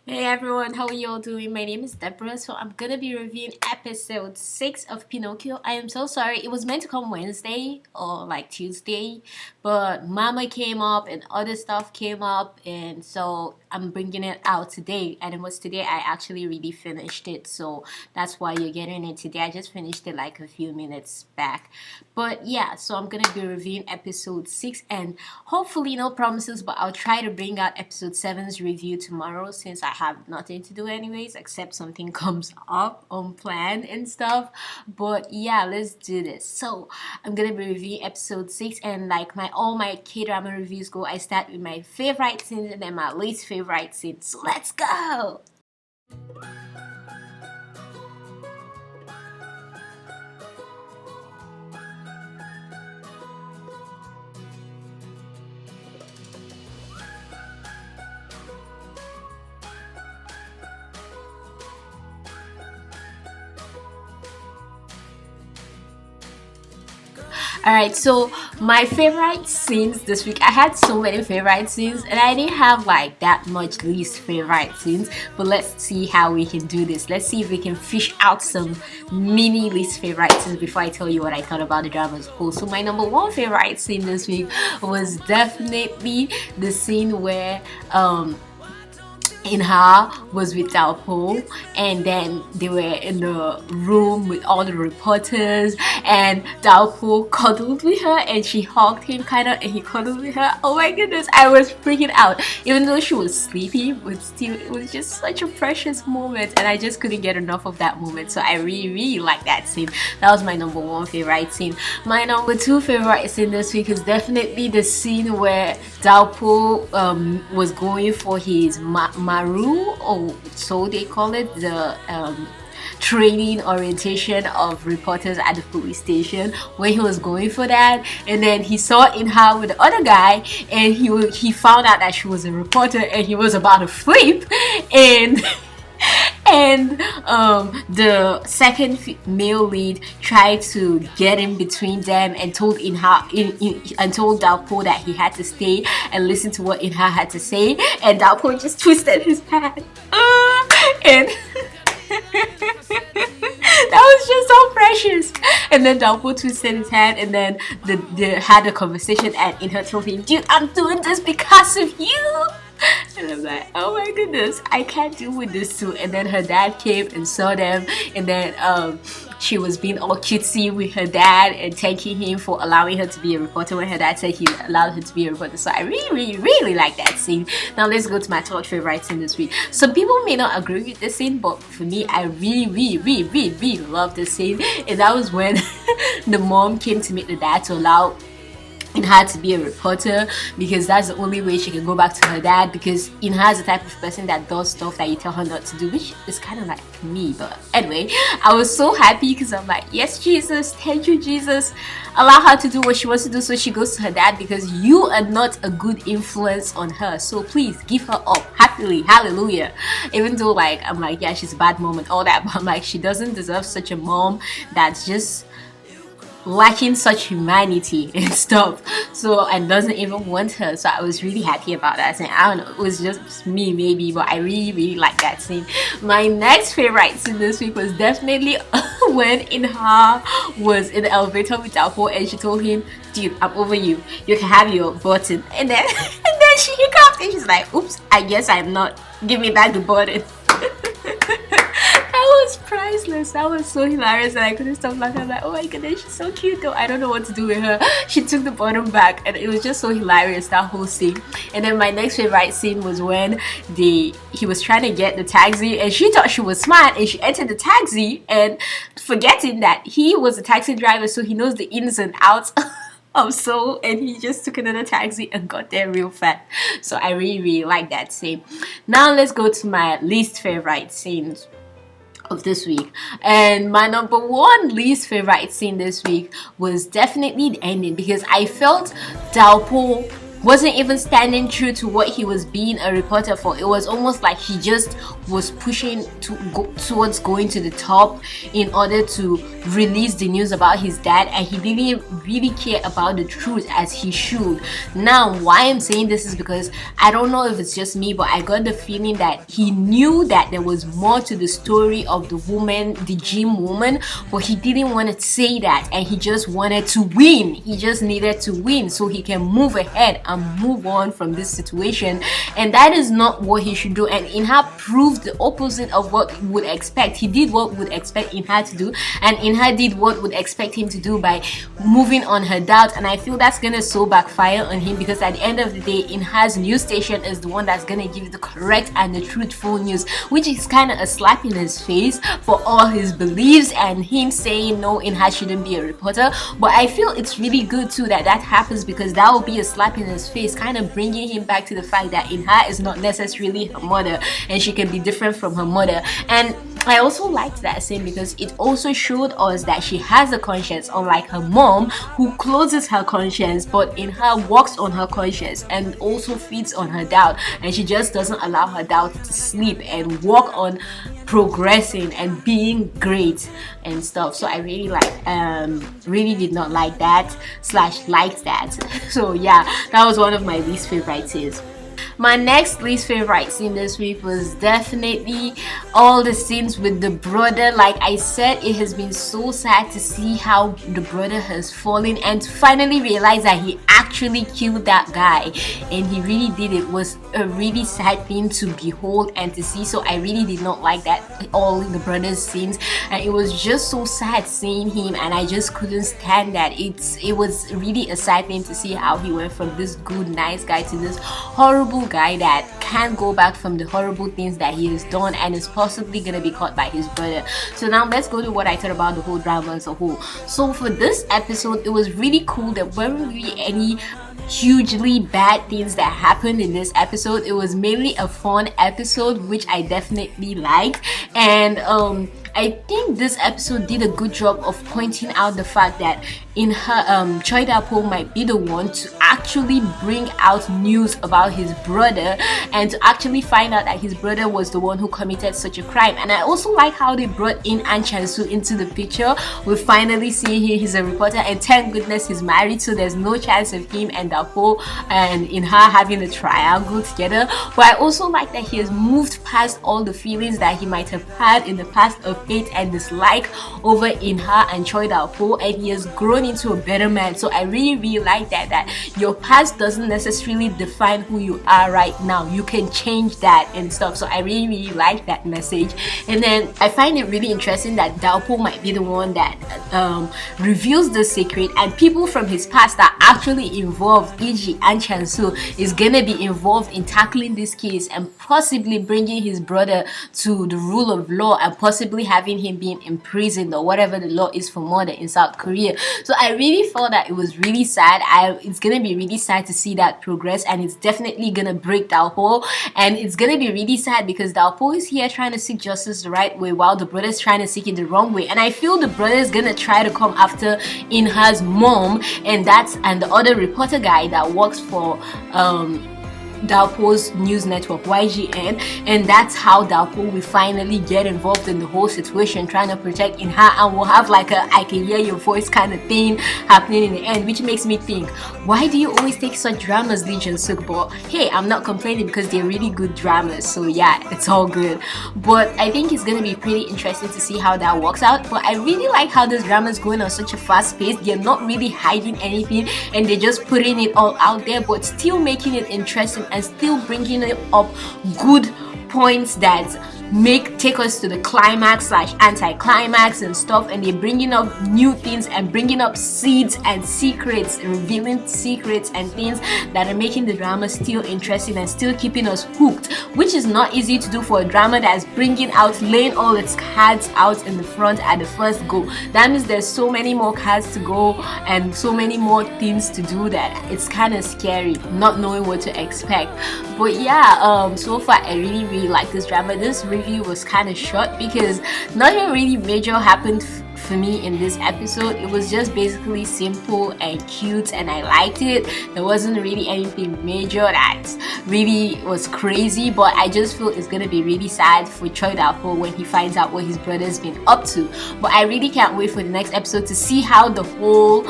Hey everyone, how are you all doing? My name is Deborah, so I'm gonna be reviewing episode 6 of Pinocchio. I am so sorry, it was meant to come Wednesday or like Tuesday, but Mama came up and other stuff came up, and so I'm bringing it out today. And it was today I actually really finished it, so that's why you're getting it today. I just finished it like a few minutes back. But yeah, so I'm gonna be reviewing episode 6, and hopefully, no promises, but I'll try to bring out episode seven's review tomorrow since I have nothing to do anyways, except something comes up unplanned and stuff. But yeah, let's do this. So I'm gonna be reviewing episode 6, and like my K-drama reviews go, I start with my favorite scenes and then my least favorite scenes. So let's go! Alright, so my favorite scenes this week, I had so many favorite scenes and I didn't have like that much least favorite scenes, but let's see how we can do this. Let's see if we can fish out some mini least favorite scenes before I tell you what I thought about the drama as a whole. So my number one favorite scene this week was definitely the scene where Inha was with Dalpo, and then they were in the room with all the reporters, and Dalpo cuddled with her and she hugged him kind of, and he cuddled with her. Oh my goodness, I was freaking out. Even though she was sleepy, but still it was just such a precious moment, and I just couldn't get enough of that moment. So I really liked that scene. That was my number one favorite scene. My number two favorite scene this week is definitely the scene where Dalpo was going for his Maru, or so they call it, the training orientation of reporters at the police station, when he was going for that, and then he saw Inha with the other guy, and he found out that she was a reporter, and he was about to flip, and the second male lead tried to get in between them and told and told Dalpo that he had to stay and listen to what Inha had to say, and Dalpo just twisted his hand. And that was just so precious. And then Dalpo twisted his hand, and then they had a conversation, and Inha told him, "Dude, I'm doing this because of you." And I'm like, oh my goodness, I can't deal with this too. And then her dad came and saw them, and then she was being all cutesy with her dad and thanking him for allowing her to be a reporter when her dad said he allowed her to be a reporter. So I really like that scene. Now let's go to my third favorite scene this week. Some people may not agree with this scene, but for me, I really love this scene. And that was when the mom came to meet the dad to allow Inha to be a reporter, because that's the only way she can go back to her dad, because Inha is the type of person that does stuff that you tell her not to do, which is kind of like me. But anyway, I was so happy because I'm like, yes, Jesus, thank you, Jesus, allow her to do what she wants to do. So she goes to her dad, because you are not a good influence on her, so please give her up happily, hallelujah. Even though like I'm like, yeah, she's a bad mom and all that, but I'm like, she doesn't deserve such a mom that's just lacking such humanity and stuff, so, and doesn't even want her. So I was really happy about that scene. I don't know, it was just me maybe, but I really like that scene. My next favorite scene this week was definitely when Inha was in the elevator with Dalpo, and she told him, "Dude, I'm over you, you can have your button." And then and then she hiccuped and she's like, "Oops, I guess I'm not, give me back the button." That was priceless. That was so hilarious, and I couldn't stop laughing. I'm like, oh my goodness, she's so cute though. I don't know what to do with her. She took the bottom back, and it was just so hilarious, that whole scene. And then my next favorite scene was when he was trying to get the taxi, and she thought she was smart, and she entered the taxi, and forgetting that he was a taxi driver, so he knows the ins and outs of Seoul, and he just took another taxi and got there real fast. So I really like that scene. Now let's go to my least favorite scenes of this week. And my number one least favorite scene this week was definitely the ending, because I felt Dalpo wasn't even standing true to what he was being a reporter for. It was almost like he just was pushing towards going to the top in order to release the news about his dad, and he didn't really care about the truth as he should. Now, why I'm saying this is because I don't know if it's just me, but I got the feeling that he knew that there was more to the story of the woman, the gym woman, but he didn't want to say that, and he just wanted to win. He just needed to win so he can move ahead and move on from this situation, and that is not what he should do. And Inha proved the opposite of what we would expect. He did what we would expect Inha to do, and Inha did what we would expect him to do by moving on her doubt. And I feel that's gonna so backfire on him, because at the end of the day, Inha's news station is the one that's gonna give the correct and the truthful news, which is kind of a slap in his face for all his beliefs and him saying no, Inha shouldn't be a reporter. But I feel it's really good too that that happens, because that will be a slap in his face, kind of bringing him back to the fact that Inha is not necessarily her mother and she can be different from her mother. And I also liked that scene because it also showed us that she has a conscience, unlike her mom who closes her conscience, but Inha walks on her conscience and also feeds on her doubt, and she just doesn't allow her doubt to sleep and walk on progressing and being great and stuff. So I really really did not like that / liked that. So yeah, that was one of my least favorite scenes. My next least favorite scene this week was definitely all the scenes with the brother. Like I said, it has been so sad to see how the brother has fallen and to finally realize that he actually killed that guy, and he really did. It was a really sad thing to behold and to see. So I really did not like that, all the brother's scenes, and it was just so sad seeing him, and I just couldn't stand that. It was really a sad thing to see how he went from this good nice guy to this horrible guy that can't go back from the horrible things that he has done and is possibly gonna be caught by his brother. So now let's go to what I thought about the whole drama as a whole. So for this episode, it was really cool. There weren't really any hugely bad things that happened in this episode. It was mainly a fun episode, which I definitely liked. And I think this episode did a good job of pointing out the fact that in her Choi Da-po might be the one to actually bring out news about his brother and to actually find out that his brother was the one who committed such a crime. And I also like how they brought in An Chan-soo into the picture. We finally see he's a reporter, and thank goodness he's married, so there's no chance of him and Da-po and Inha having a triangle together. But I also like that he has moved past all the feelings that he might have had in the past of hate and dislike over Inha and Choi Da-po, and he has grown into a better man. So I really like that your past doesn't necessarily define who you are right now. You can change that and stuff. So I really like that message. And then I find it really interesting that Da-po might be the one that reveals the secret, and people from his past are actually involved, e.g. An Chan-soo is gonna be involved in tackling this case and possibly bringing his brother to the rule of law and possibly having him being imprisoned or whatever the law is for murder in South Korea. So I really felt that it was really sad. It's gonna be really sad to see that progress, and it's definitely gonna break Da-po, and it's gonna be really sad because Da-po is here trying to seek justice the right way while the brother is trying to seek it the wrong way. And I feel the brother is gonna try to come after Inha's mom and the other reporter guy that works for Da-po's news network YGN, and that's how Da-po will finally get involved in the whole situation, trying to protect Inha, and we'll have like a I can hear your voice kind of thing happening in the end, which makes me think, why do you always take such dramas, Lee Jun-suk? But hey, I'm not complaining because they're really good dramas, so yeah, it's all good. But I think it's gonna be pretty interesting to see how that works out. But I really like how this drama is going on such a fast pace. They're not really hiding anything, and they're just putting it all out there, but still making it interesting and still bringing up good points that take us to the climax / anti-climax and stuff, and they're bringing up new things and bringing up seeds and secrets, revealing secrets and things that are making the drama still interesting and still keeping us hooked, which is not easy to do for a drama that's laying all its cards out in the front at the first go. That means there's so many more cards to go and so many more things to do that it's kind of scary not knowing what to expect. But yeah, so far I really like this drama. This review was kind of short because nothing really major happened for me in this episode. It was just basically simple and cute, and I liked it. There wasn't really anything major that really was crazy, but I just feel it's gonna be really sad for Choi Da-ho when he finds out what his brother's been up to. But I really can't wait for the next episode to see how the whole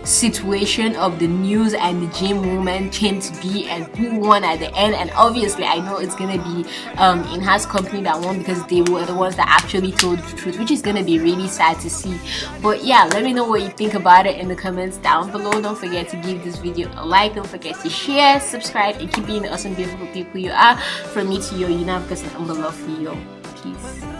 situation of the news and the gym woman came to be, and who won at the end. And obviously I know it's gonna be In-house company that won, because they were the ones that actually told the truth, which is gonna be really sad to see. But yeah, let me know what you think about it in the comments down below. Don't forget to give this video a like, don't forget to share, subscribe, and keep being the awesome beautiful people you are. From me to you, you know, because I'm the love for you. Peace.